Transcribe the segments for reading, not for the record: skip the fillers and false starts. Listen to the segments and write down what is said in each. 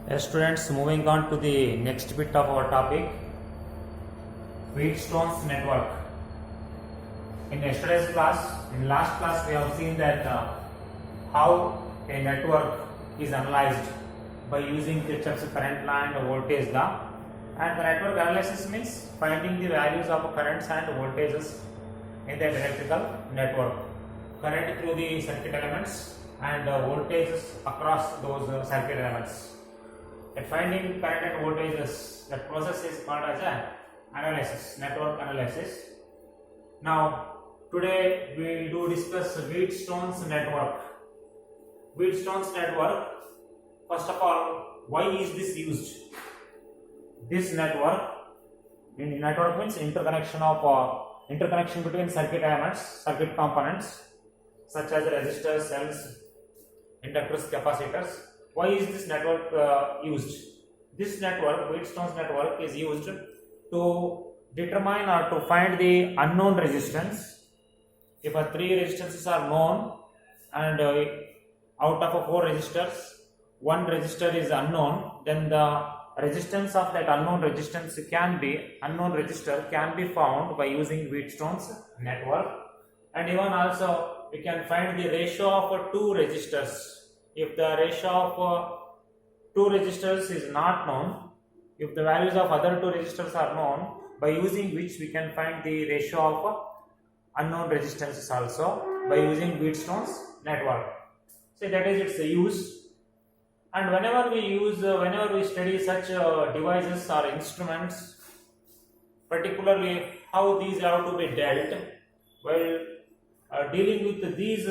Yes, students, moving on to the next bit of our topic, Wheatstone's network. In yesterday's class, in last class, we have seen that how a network is analyzed by using Kirchhoff's current law and voltage law. And the network analysis means finding the values of currents and voltages in the electrical network, current through the circuit elements and voltages across those circuit elements. At finding current and voltages, that process is called as an analysis, network analysis. Now, today we do discuss Wheatstone's network. Wheatstone's network, first of all, why is this used? This network means interconnection between circuit elements, circuit components such as resistors, cells, inductors, capacitors. Why is this network used? This network, Wheatstone's network, is used to determine or to find the unknown resistance. If three resistances are known and out of 4 resistors, one resistor is unknown, then the resistance of that unknown resistor can be found by using Wheatstone's network. And even also we can find the ratio of 2 resistors. If the ratio of 2 resistors is not known, if the values of other 2 resistors are known, by using which we can find the ratio of unknown resistances also by using Wheatstone's network. So that is its use. And whenever we study such devices or instruments, particularly how these have to be dealt, while dealing with these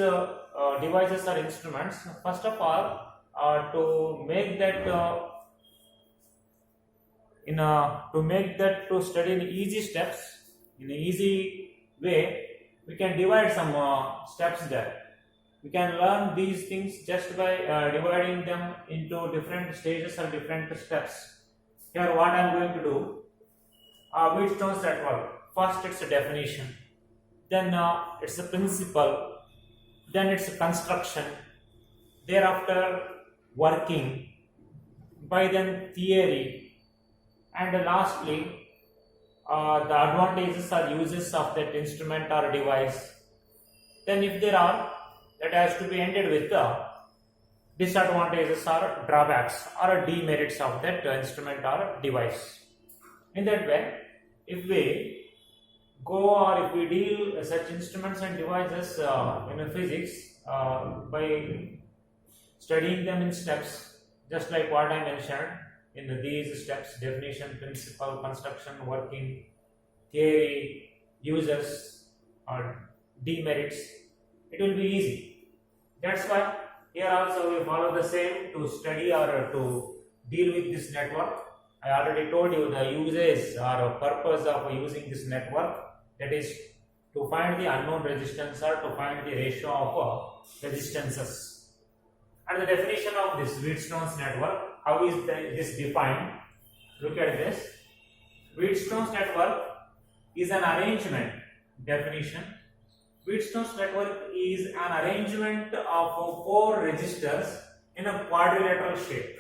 devices or instruments, first of all, to make that to study in easy steps, in an easy way, we can divide some steps there. We can learn these things just by dividing them into different stages or different steps. Here what I am going to do, Wheatstone's network. First its definition, then its principle, then its construction, thereafter working, by then theory, and lastly the advantages or uses of that instrument or device. Then if there are, that has to be ended with the disadvantages or drawbacks or demerits of that instrument or device. In that way, if we go or if we deal such instruments and devices in physics by studying them in steps, just like what I mentioned in these steps: definition, principle, construction, working, theory, uses or demerits, it will be easy. That's why here also we follow the same to study or to deal with this network. I already told you the uses or purpose of using this network, that is to find the unknown resistance or to find the ratio of resistances. And the definition of this Wheatstone's network, how is this defined? Look at this. Wheatstone's network is an arrangement. Definition: Wheatstone's network is an arrangement of 4 resistors in a quadrilateral shape.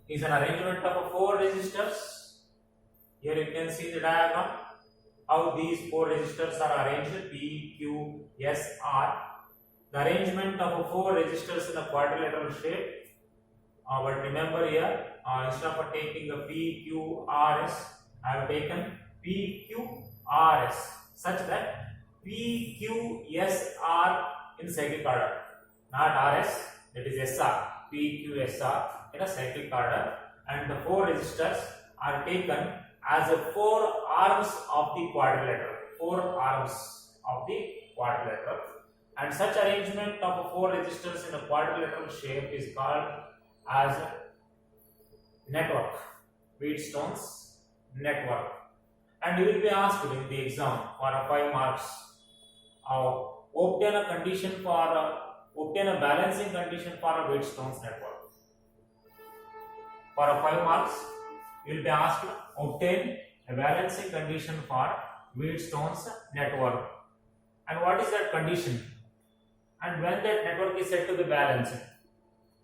Is an arrangement of 4 resistors. Here you can see the diagram how these 4 resistors are arranged: P, Q, S, R. The arrangement of 4 resistors in a quadrilateral shape. But remember here, instead of taking a P, Q, R, S, I have taken P, Q, R, S, such that P, Q, S, R in cyclic order, not R, S, that is S, R, P, Q, S, R in a cyclic order, and the 4 resistors are taken as 4 arms of the quadrilateral, 4 arms of the quadrilateral, and such arrangement of 4 resistors in a quadrilateral shape is called as network, Wheatstone's network. And you will be asked in the exam for 5 marks, obtain a balancing condition for a Wheatstone's network. For 5 marks, you will be asked obtain a balancing condition for Wheatstone's network. And what is that condition? And when that network is said to be balanced?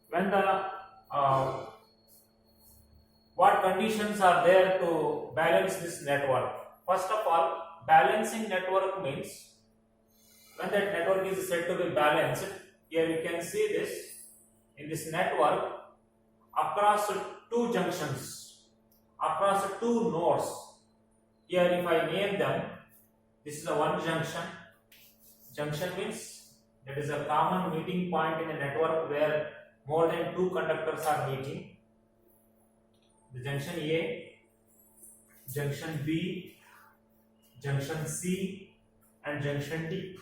when the what conditions are there to balance this network? First of all, balancing network means when that network is said to be balanced, here you can see this in this network across two junctions, across two nodes. Here if I name them, this is a one junction. Junction means that is a common meeting point in a network where more than two conductors are meeting. The junction A, junction B, junction C and junction D.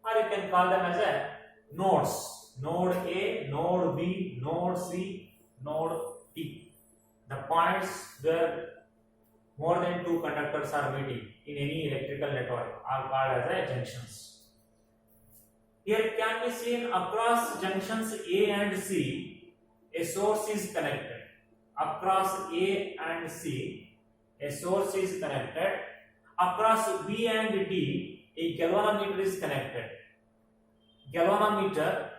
Or you can call them as a nodes. Node A, node B, node C, node D. The points where more than two conductors are meeting in any electrical network are called as a junctions. Here it can be seen across junctions A and C, a source is connected. Across A and C, a source is connected. Across B and D, a galvanometer is connected. Galvanometer,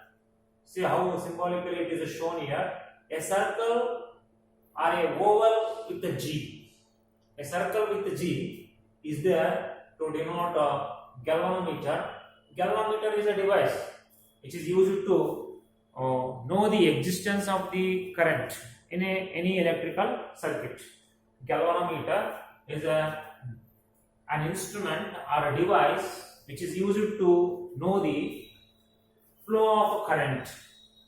see how symbolically it is shown here, a circle or a oval with a G. A circle with G is there to denote a galvanometer. Galvanometer is a device which is used to know the existence of the current in any electrical circuit. Galvanometer is an instrument or a device which is used to know the flow of current.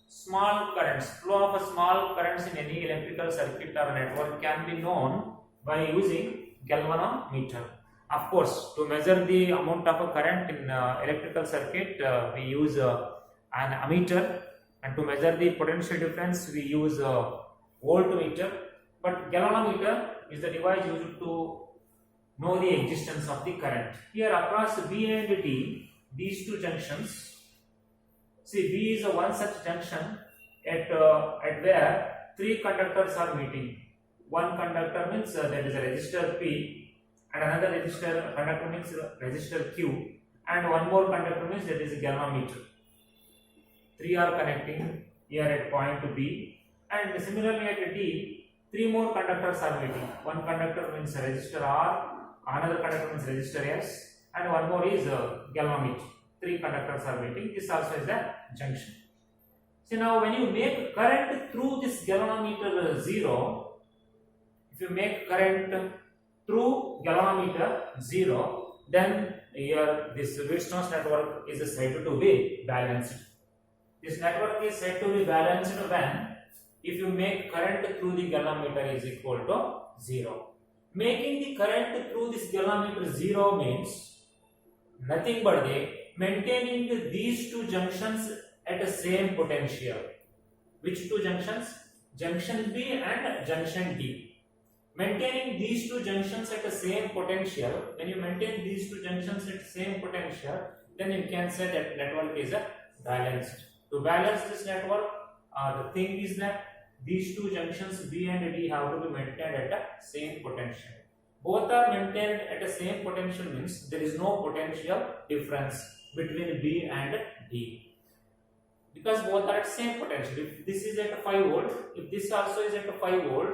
Small currents, flow of small currents in any electrical circuit or network can be known by using galvanometer. Of course, to measure the amount of a current in electrical circuit, we use an ammeter, and to measure the potential difference, we use a voltmeter. But galvanometer is the device used to know the existence of the current. Here across B and D, these two junctions. See, B is a one such junction at where three conductors are meeting. One conductor means there is a resistor P, and another conductor means resistor Q, and one more conductor means there is a galvanometer. Three are connecting here at point B, and similarly at D, three more conductors are meeting. One conductor means resistor R, another conductor means resistor S, and one more is galvanometer. Three conductors are meeting. This also is a junction. So now when you make current through this galvanometer 0, if you make current through galvanometer 0, then here this Wheatstone's network is said to be balanced. This network is said to be balanced when if you make current through the galvanometer is equal to 0. Making the current through this galvanometer 0 means nothing but maintaining these two junctions at the same potential. Which two junctions? Junction B and junction D. Maintaining these two junctions at the same potential, when you maintain these two junctions at the same potential, then you can say that network is balanced. To balance this network, the thing is that these two junctions B and D have to be maintained at the same potential. Both are maintained at the same potential means there is no potential difference between B and D, because both are at same potential. If this is at 5 volt, if this also is at 5 volt,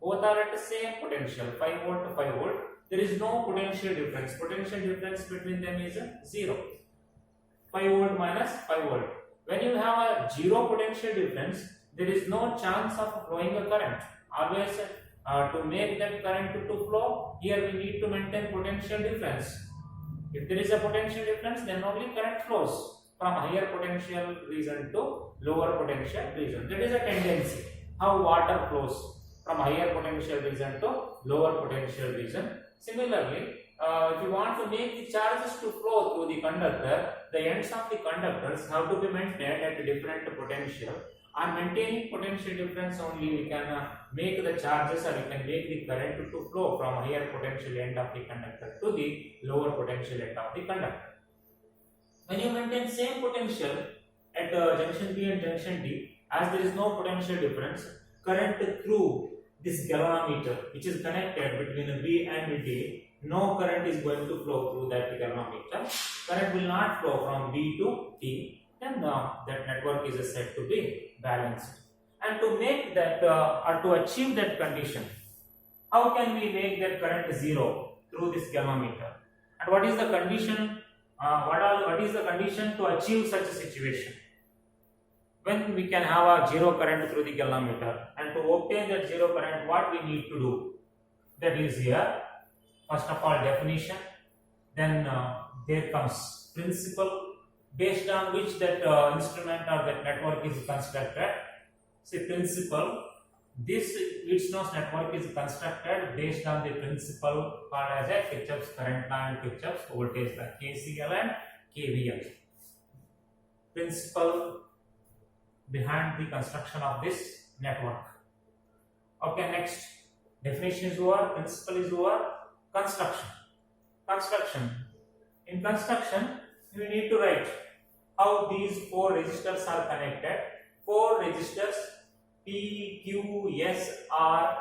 both are at the same potential, 5 volt to 5 volt. There is no potential difference. Potential difference between them is 0. 5 volt minus 5 volt. When you have a 0 potential difference, there is no chance of flowing a current. Always to make that current to flow, here we need to maintain potential difference. If there is a potential difference, then only current flows from higher potential region to lower potential region. That is a tendency how water flows from higher potential region to lower potential region. Similarly, if you want to make the charges to flow through the conductor, the ends of the conductors have to be maintained at different potential. On maintaining potential difference only, we can make the charges, or we can make the current to flow from higher potential end of the conductor to the lower potential end of the conductor. When you maintain same potential at junction B and junction D, as there is no potential difference, current through this galvanometer which is connected between B and D, no current is going to flow through that galvanometer. Current will not flow from B to D. then that network is said to be balanced. And to make that or to achieve that condition, how can we make that current zero through this galvanometer? And what is the condition? What is the condition to achieve such a situation? When we can have a zero current through the galvanometer, and to obtain that zero current, what we need to do? That is here. First of all, definition. Then there comes principle, based on which that instrument or that network is constructed. See, principle. This Wheatstone's network is constructed based on the principle called as a Kirchhoff's current law and Kirchhoff's voltage law, KCL and KVL. Principle behind the construction of this network. Okay, next definition is over, principle is over, construction. Construction. In construction, we need to write how these four resistors are connected. Four resistors P, Q, S, R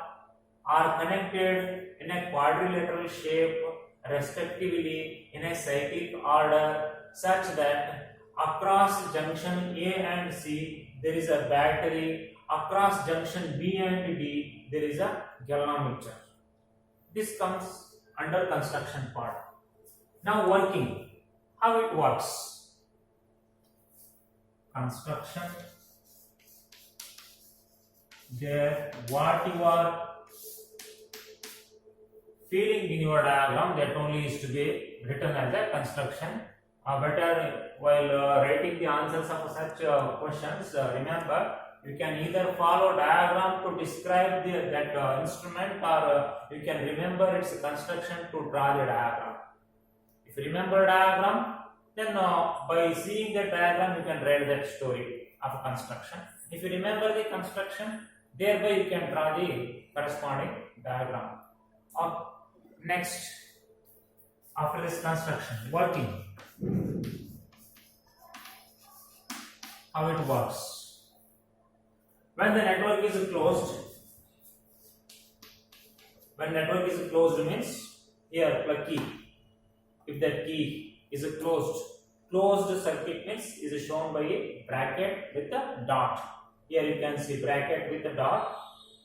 are connected in a quadrilateral shape, respectively in a cyclic order, such that across junction A and C there is a battery, across junction B and D there is a galvanometer. This comes under construction part. Now working, how it works? Construction. There, what you are feeding in your diagram, that only is to be written as a construction. Better while writing the answers of such questions, remember you can either follow diagram to describe that instrument, or you can remember its construction to draw the diagram. If you remember diagram, then by seeing the diagram you can write that story of construction. If you remember the construction, thereby you can draw the corresponding diagram. Next, after this construction, working. How it works? When the network is closed, means here plug key. If that key is closed circuit means is shown by a bracket with a dot. Here you can see bracket with a dot,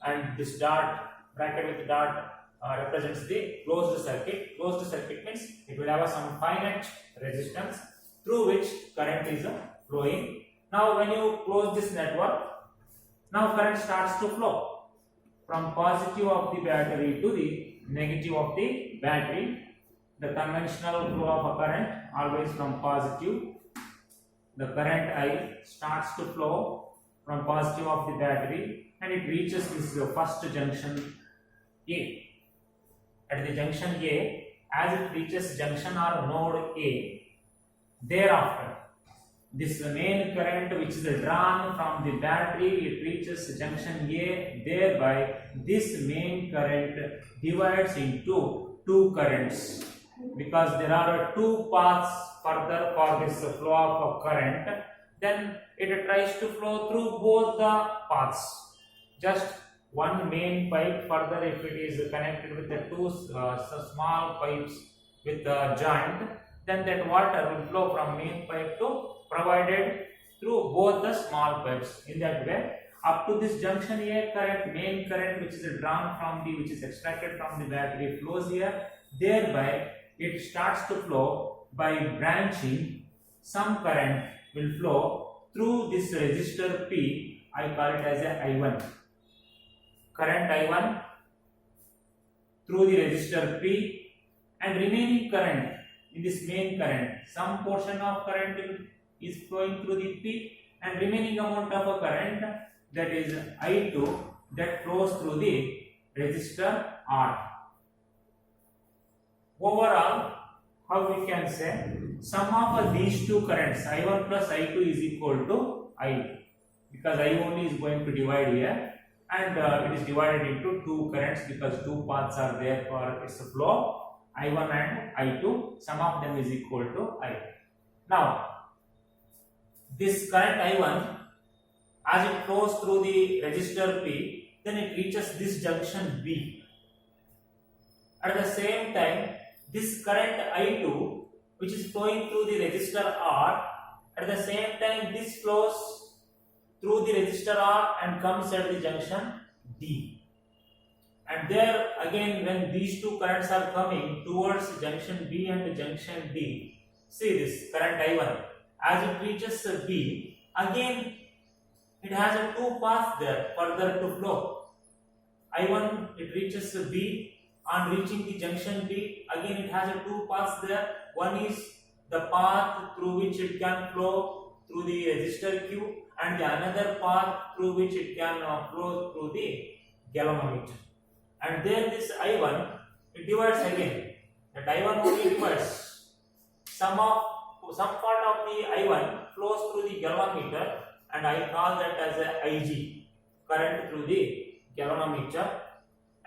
and this bracket with the dot represents the closed circuit. Closed circuit means it will have some finite resistance through which current is flowing. Now when you close this network, now current starts to flow from positive of the battery to the negative of the battery. The conventional flow of a current always from positive. The current I starts to flow from positive of the battery, and it reaches this first junction A. At the junction A, as it reaches junction or node A, thereafter this main current which is drawn from the battery, it reaches junction A, thereby this main current divides into two currents, because there are two paths further for this flow of current. Then it tries to flow through both the paths. Just one main pipe, further if it is connected with the two small pipes with the joint, then that water will flow from main pipe to provided through both the small pipes. In that way, up to this junction A current, main current which is drawn from which is extracted from the battery flows here. Thereby it starts to flow by branching. Some current will flow through this resistor P. I call it as a I1. Current I1 through the resistor P, and remaining current in this main current, some portion of current is flowing through the P, and remaining amount of a current, that is I2, that flows through the resistor R. Overall, how we can say, sum of these two currents I1 plus I2 is equal to I, because I only is going to divide here, and it is divided into two currents because two paths are there for its flow, I1 and I2. Sum of them is equal to I. Now this current I1, as it flows through the resistor P, then it reaches this junction B. At the same time, this current I2 which is flowing through the resistor R, At the same time, this flows through the resistor R and comes at the junction D. And there again, when these two currents are coming towards junction B and junction D, see this current I1, as it reaches B, again it has a two paths there further to flow. I1, it reaches B, on reaching the junction B, again it has a two paths there. One is the path through which it can flow through the resistor Q, and the another path through which it can flow through the galvanometer. And then this I1, it divides again. That I1 only divides. Some part of the I1 flows through the galvanometer, and I call that as a IG, current through the galvanometer.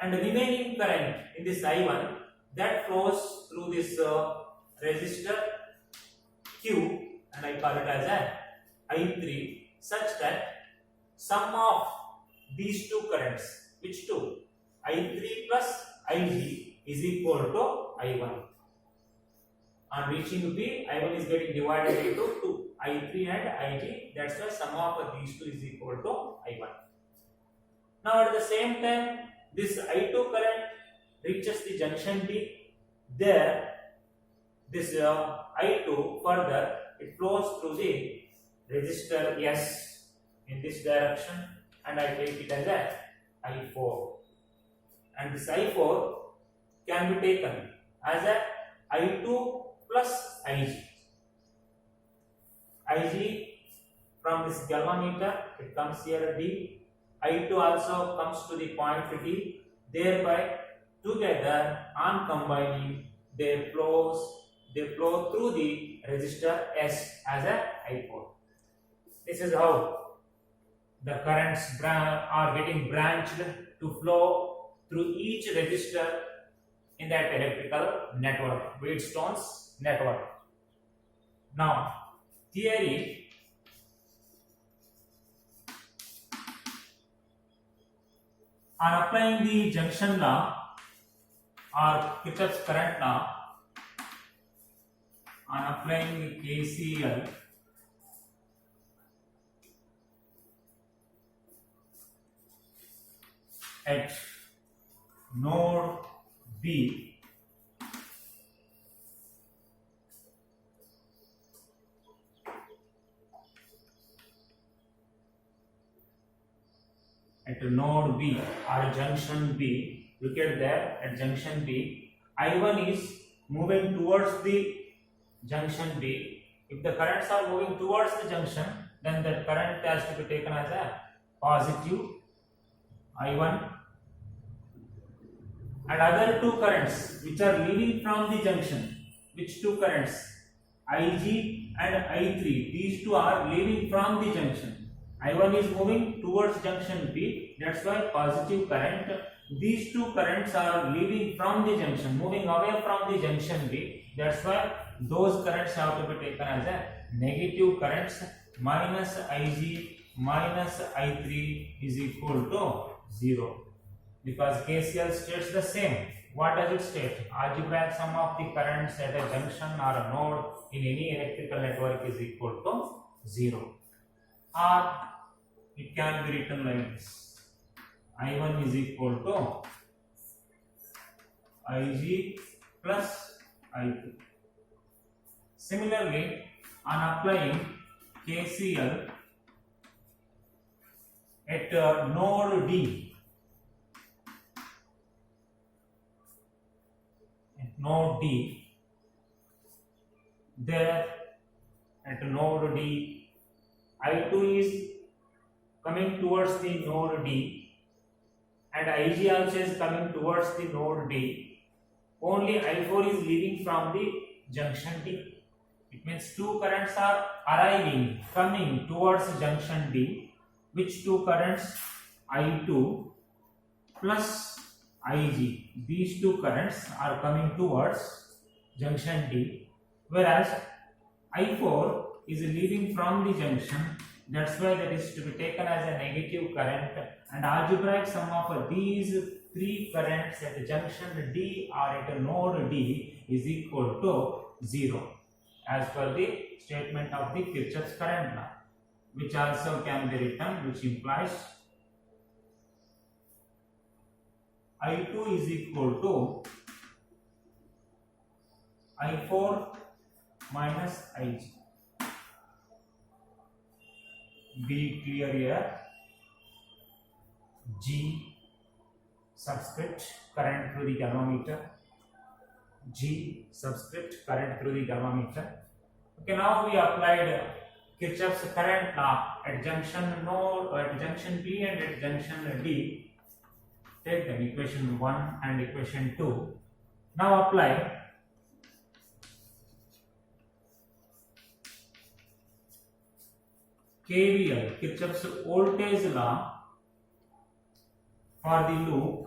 And the remaining current in this I1 that flows through this resistor Q, and I call it as a I3, such that sum of these two currents, which two? I3 plus IG is equal to I1. On reaching B, I1 is getting divided into 2, I3 and IG. That's why sum of these two is equal to I1. Now at the same time, this I2 current reaches the junction D. There, this I2 further, it flows through the resistor S in this direction, and I take it as a I4. And this I4 can be taken as a I2 plus IG. IG from this galvanometer, it comes here at D. I2 also comes to the point D. Thereby, together on combining, they flow through the resistor S as a I4. This is how the currents are getting branched to flow through each resistor in that electrical network, Wheatstone's network. Now, theory. On applying the junction law or Kirchhoff's current law, on applying KCL, at node B, at node B or junction B, look at there at junction B, I1 is moving towards the junction B. If the currents are moving towards the junction, then that current has to be taken as a positive I1, and other two currents which are leaving from the junction, which two currents? IG and I3, these two are leaving from the junction. I1 is moving towards junction B, that's why positive current. These two currents are leaving from the junction, moving away from the junction B, that's why those currents have to be taken as a negative currents. Minus IG minus I3 is equal to 0. Because KCL states the same. What does it state? Algebraic sum of the currents at a junction or a node in any electrical network is equal to 0. Or it can be written like this. I1 is equal to IG plus I2. Similarly, on applying KCL at node D, node D, there at node D, I2 is coming towards the node D and IG also is coming towards the node D. Only I4 is leaving from the junction D. It means two currents are coming towards junction D. Which two currents? I2 plus IG. These two currents are coming towards junction D, whereas I4 is leaving from the junction. That's why that is to be taken as a negative current, and algebraic sum of these three currents at junction D or at node D is equal to 0. as per the statement of the Kirchhoff's current law, which also can be written, which implies I2 is equal to I4 minus Ig. Be clear here. G subscript current through the galvanometer. G subscript current through the galvanometer. Okay, now we applied Kirchhoff's current law at junction node, at junction B and at junction D. Take them equation 1 and equation 2. Now apply KVL, Kirchhoff's voltage law, for the loop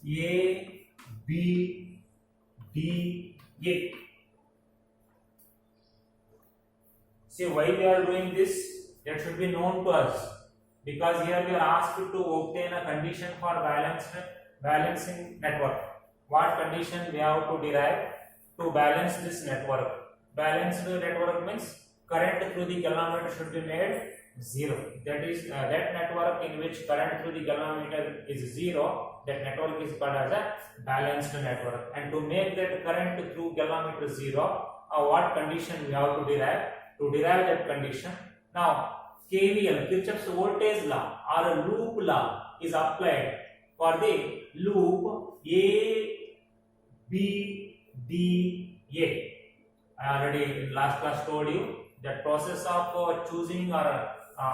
A, B, D, A. See, why we are doing this? That should be known to us, because here we are asked to obtain a condition for balancing network. What condition we have to derive to balance this network? Balanced network means current through the galvanometer should be made 0. That is that network in which current through the galvanometer is 0, that network is called as a balanced network. And to make that current through galvanometer 0, what condition we have to derive? To derive that condition, now KVL, Kirchhoff's voltage law or a loop law, is applied for the loop A, B, D, A. I already in last class told you that process of choosing or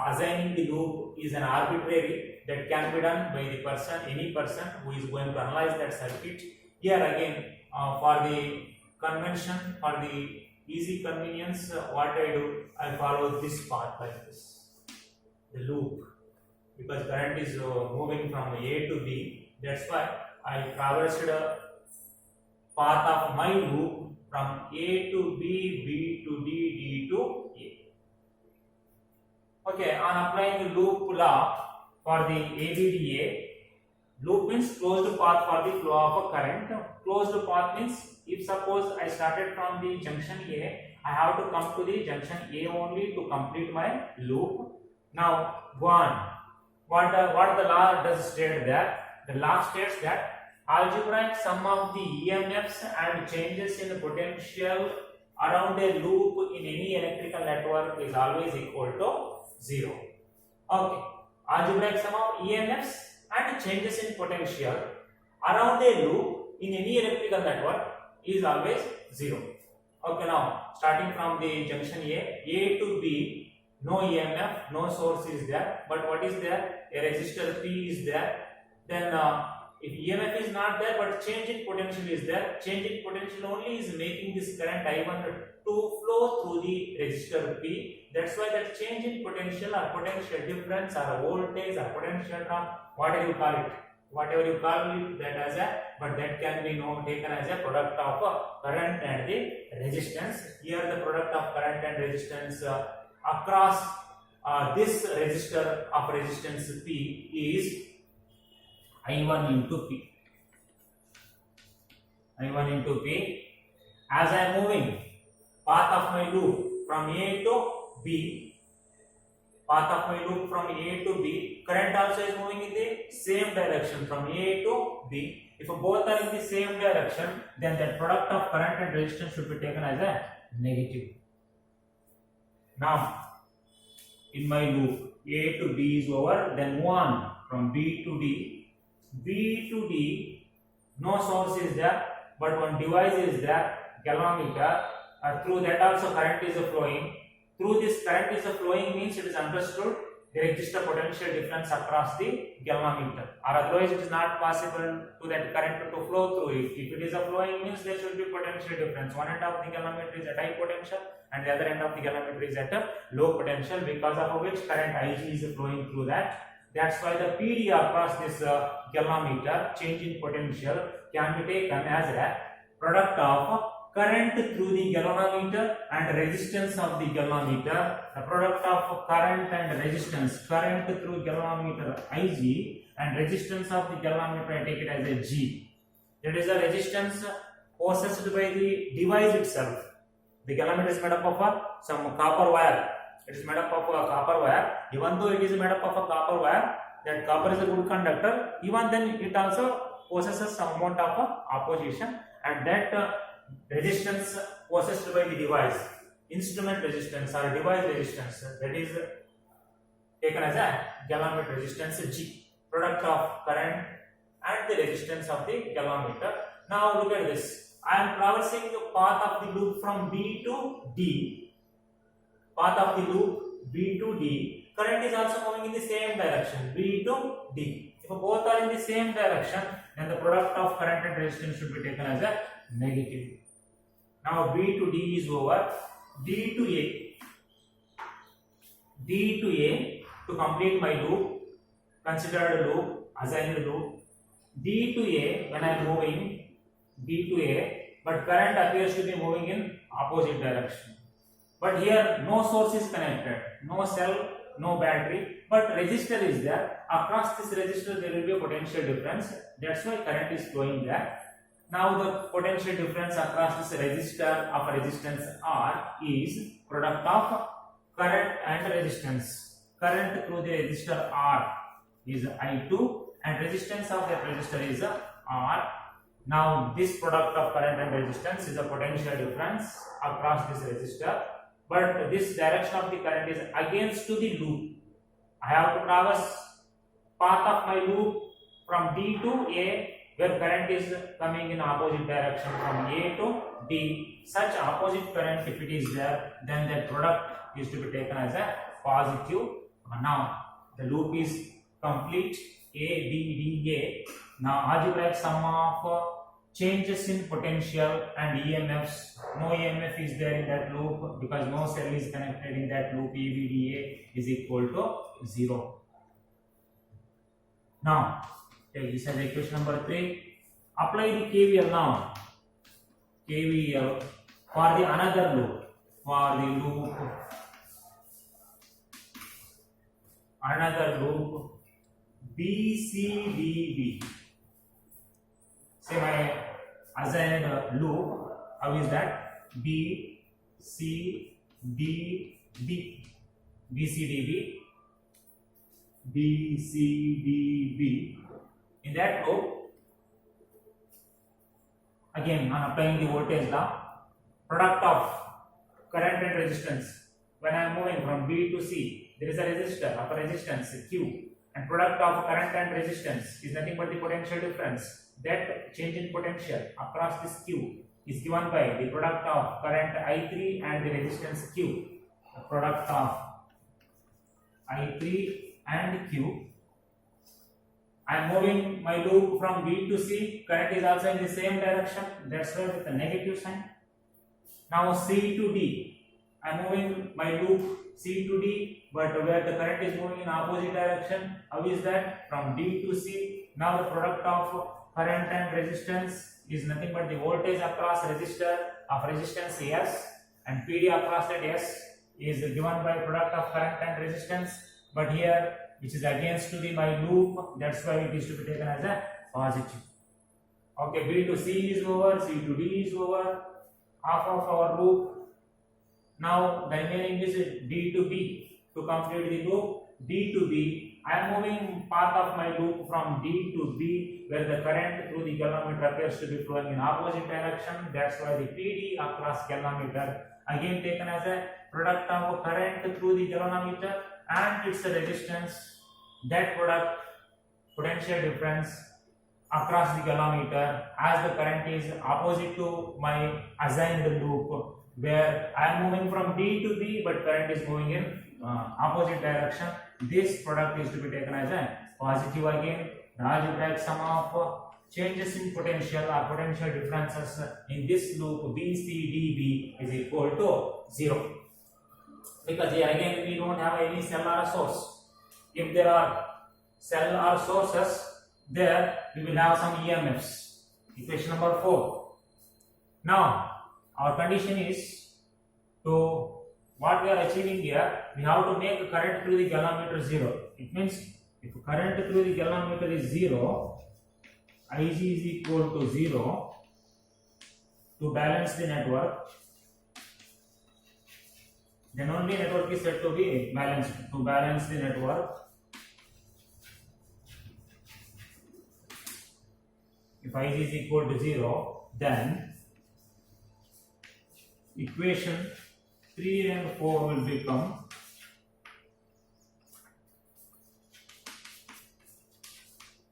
assigning the loop is an arbitrary, that can be done by the person, any person who is going to analyze that circuit. Here again, for the convention, for the easy convenience, what I do, I follow this path like this, the loop, because current is moving from A to B. That's why I traversed a path of my loop from A to B, B to D, D to A. Okay, on applying the loop law for the ABDA, loop means closed path for the flow of a current. Closed path means if suppose I started from the junction A, I have to come to the junction A only to complete my loop. Now, what the law does state that? The law states that algebraic sum of the EMFs and changes in potential around a loop in any electrical network is always equal to 0. Okay, algebraic sum of EMFs and changes in potential around a loop in any electrical network is always 0. Okay, now starting from the junction A to B, no EMF, no source is there, but what is there? A resistor P is there. Then if EMF is not there, but change in potential is there, change in potential only is making this current I1 to flow through the resistor P. That's why that change in potential or potential difference or voltage or potential drop, whatever you call it, whatever you call it, that as a, but that can be taken as a product of current and the resistance. Here the product of current and resistance across this resistor of resistance P is I1 into P. I1 into P. As I am moving path of my loop from A to B, path of my loop from A to B, current also is moving in the same direction from A to B. If both are in the same direction, then the product of current and resistance should be taken as a negative. Now, in my loop, A to B is over, then move on from B to D. B to D, no source is there, but one device is there, galvanometer. Through that also current is flowing. Through this current is flowing means it is understood there exists a potential difference across the galvanometer, or otherwise it is not possible to that current to flow through it. If it is flowing means there should be potential difference. One end of the galvanometer is at high potential and the other end of the galvanometer is at a low potential, because of which current Ig is flowing through that. That's why the PD across this galvanometer, change in potential, can be taken as a product of current through the galvanometer and resistance of the galvanometer. The product of current and resistance, current through galvanometer Ig and resistance of the galvanometer, I take it as a G. That is the resistance possessed by the device itself. The galvanometer is made up of some copper wire. It is made up of a copper wire. Even though it is made up of a copper wire, that copper is a good conductor. Even then, it also possesses some amount of opposition, and that resistance possessed by the device, instrument resistance or device resistance, that is taken as a galvanometer resistance G, product of current and the resistance of the galvanometer. Now look at this. I am traversing the path of the loop from B to D. Path of the loop B to D. Current is also moving in the same direction, B to D. If both are in the same direction, then the product of current and resistance should be taken as a negative. Now B to D is over. D to A. D to A, to complete my loop, considered loop, assigned loop. D to A, when I am moving D to A, but current appears to be moving in opposite direction. But here no source is connected, no cell, no battery, but resistor is there. Across this resistor there will be a potential difference. That's why current is flowing there. Now the potential difference across this resistor of resistance R is product of current and resistance. Current through the resistor R is I2 and resistance of that resistor is R. Now this product of current and resistance is a potential difference across this resistor, but this direction of the current is against to the loop. I have to traverse path of my loop from D to A, where current is coming in opposite direction from A to D. Such opposite current, if it is there, then the product is to be taken as a positive. Now the loop is complete, A, B, D, A. Now algebraic sum of changes in potential and EMFs. No EMF is there in that loop because no cell is connected in that loop. EVDA is equal to 0. Now take this as equation number 3. Apply the KVL now. KVL for the another loop. For the loop, another loop BCDB. Say my assigned loop, how is that? B, C, D, B. BCDB. BCDB. In that loop, again on applying the voltage law, product of current and resistance. When I am moving from B to C, there is a resistor of a resistance Q, and product of current and resistance is nothing but the potential difference. That change in potential across this Q is given by the product of current I3 and the resistance Q. The product of I3 and Q. I am moving my loop from B to C. Current is also in the same direction. That's why with the negative sign. Now C to D. I am moving my loop C to D, but where the current is moving in opposite direction. How is that? From D to C. Now the product of current and resistance is nothing but the voltage across resistor of resistance S, and PD across that S is given by product of current and resistance, but here which is against to the my loop, that's why it is to be taken as a positive. Okay, B to C is over, C to D is over, half of our loop. Now the remaining is D to B. To complete the loop, D to B, I am moving path of my loop from D to B, where the current through the galvanometer appears to be flowing in opposite direction. That's why the PD across galvanometer again taken as a product of current through the galvanometer and its resistance. That product potential difference across the galvanometer as the current is opposite to my assigned loop, where I am moving from D to B, but current is moving in opposite direction. This product is to be taken as a positive again. The algebraic sum of changes in potential or potential differences in this loop BCDB is equal to 0. Because here again we don't have any cell or source. If there are cell or sources, there we will have some EMFs. Equation number 4. Now our condition is to what we are achieving here, we have to make current through the galvanometer 0. It means if current through the galvanometer is 0, Ig is equal to 0 to balance the network, then only network is said to be balanced. To balance the network, if Ig is equal to 0, then equation 3 and 4 will become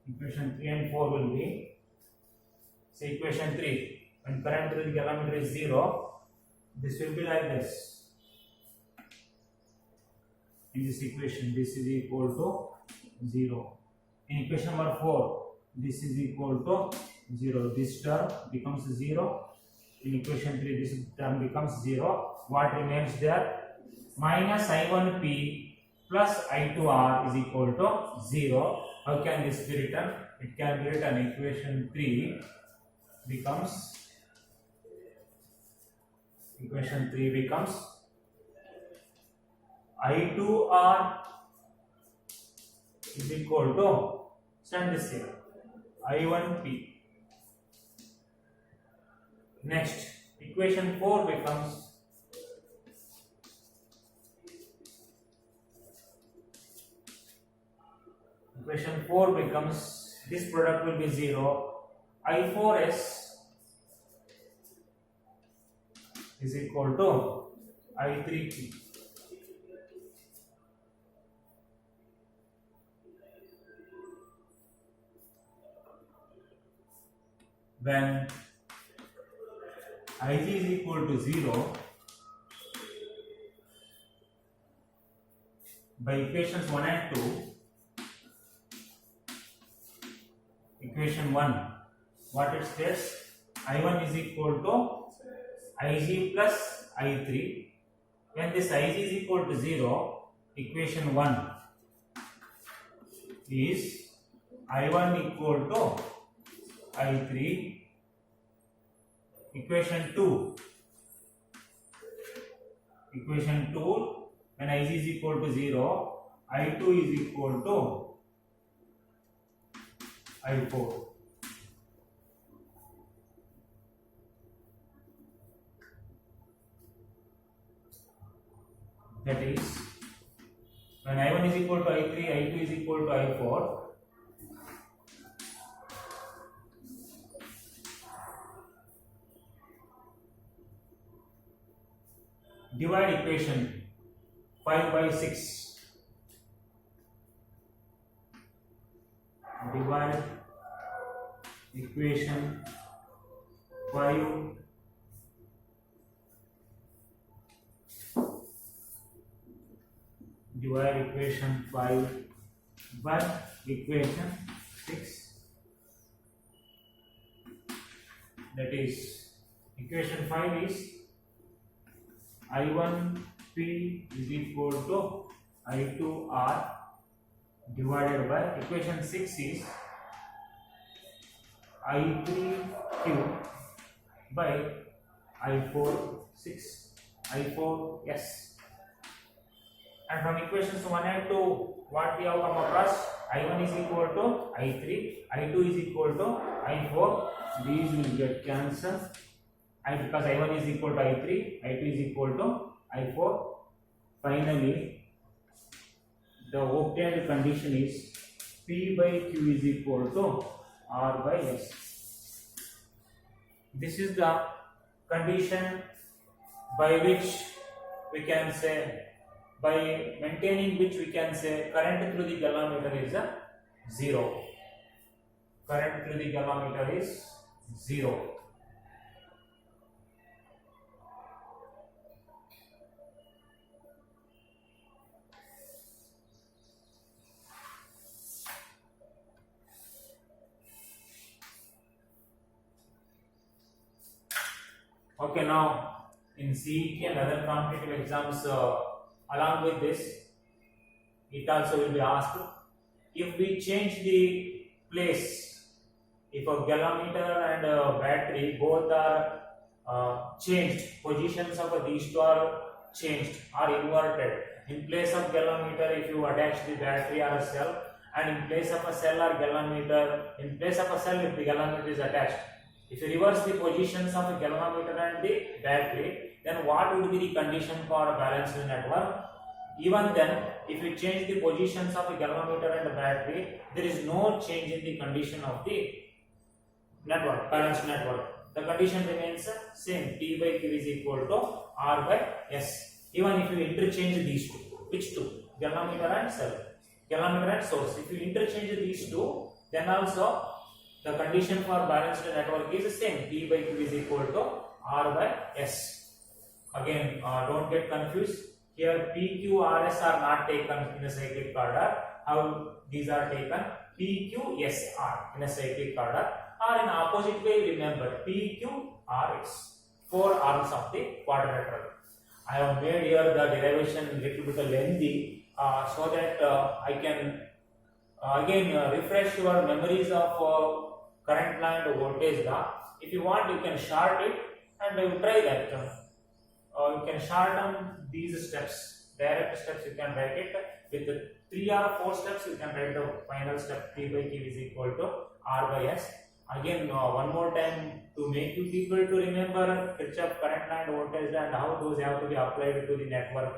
equation 3 and 4 will be, say equation 3, when current through the galvanometer is 0, this will be like this. In this equation, this is equal to 0. In equation number 4, this is equal to 0. This term becomes 0. In equation 3, this term becomes 0. What remains there? Minus I1P plus I2R is equal to 0. How can this be written? It can be written equation 3 becomes I2R is equal to, send this here, I1P. Next, equation 4 becomes this product will be 0. I4S is equal to I3P. When Ig is equal to 0, by equations 1 and 2, equation 1, what it states, I1 is equal to Ig plus I3. When this Ig is equal to 0, equation 1 is I1 equal to I3. Equation 2, when Ig is equal to 0, I2 is equal to I4. That is, when I1 is equal to I3, I2 is equal to I4. Divide equation 5 by 6. Divide equation 5 by equation 6. That is, equation 5 is I1P is equal to I2R divided by equation 6 is I3Q by I4S. And from equations 1 and 2, what we have come across? I1 is equal to I3, I2 is equal to I4. These will get cancelled. Because I1 is equal to I3, I2 is equal to I4. Finally, the obtained condition is P by Q is equal to R by S. This is the condition by which we can say, by maintaining which we can say current through the galvanometer is 0. Current through the galvanometer is 0. Okay, now in CET and other competitive exams, along with this, it also will be asked, if we change the place, if a galvanometer and a battery both are changed, positions of these two are changed or inverted. In place of galvanometer, if you attach the battery or a cell, and in place of a cell or galvanometer, in place of a cell if the galvanometer is attached, if you reverse the positions of a galvanometer and the battery, then what would be the condition for a balanced network? Even then, if you change the positions of a galvanometer and a battery, there is no change in the condition of the network, balanced network. The condition remains same. P by Q is equal to R by S. Even if you interchange these two, which two? Galvanometer and cell, galvanometer and source. If you interchange these two, then also the condition for balanced network is the same. P by Q is equal to R by S. Again, don't get confused. Here P, Q, R, S are not taken in a cyclic order. How these are taken? P, Q, S, R in a cyclic order. Or in opposite way, remember P, Q, R, S. 4 arms of the quadrilateral. I have made here the derivation little bit lengthy so that I can again refresh your memories of current law and voltage law. If you want, you can short it and try that. You can shorten these steps, direct steps. You can write it with the 3 or 4 steps. You can write the final step. P by Q is equal to R by S. Again, one more time to make you people to remember Kirchhoff current law and voltage and how those have to be applied to the network.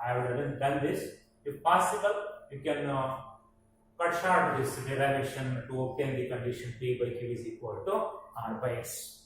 I have done this. If possible, you can cut short this derivation to obtain the condition P by Q is equal to R by S.